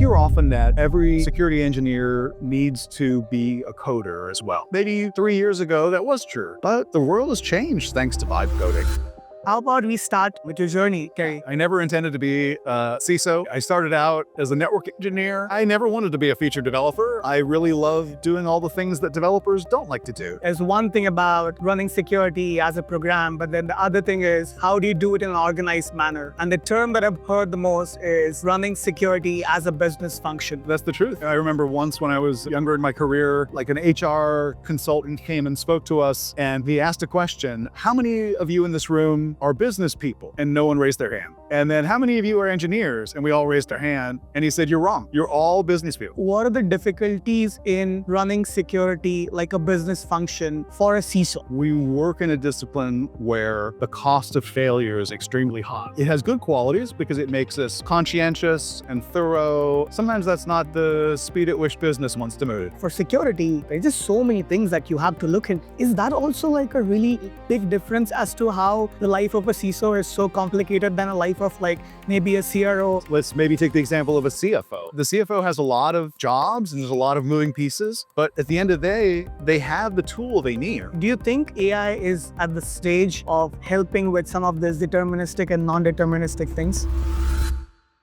hear often that every security engineer needs to be a coder as well. Maybe 3 years ago that was true, but the world has changed thanks to vibe coding. How about we start with your journey, Kerry? I never intended to be a CISO. I started out as a network engineer. I never wanted to be a feature developer. I really love doing all the things that developers don't like to do. There's one thing about running security as a program, but then the other thing is how do you do it in an organized manner? And the term that I've heard the most is running security as a business function. That's the truth. I remember once when I was younger in my career, like an HR consultant came and spoke to us and he asked a question, how many of you in this room are business people? And no one raised their hand. And then how many of you are engineers? And we all raised our hand. And he said, you're wrong. You're all business people. What are the difficulties in running security like a business function for a CISO? We work in a discipline where the cost of failure is extremely high. It has good qualities because it makes us conscientious and thorough. Sometimes that's not the speed at which business wants to move. For security, there's just so many things that you have to look at. Is that also like a really big difference as to how the life of a CISO is so complicated than a life of like maybe a CRO? Let's maybe take the example of a CFO. The CFO has a lot of jobs and there's a lot of moving pieces, but at the end of the day, they have the tool they need. Do you think AI is at the stage of helping with some of these deterministic and non-deterministic things?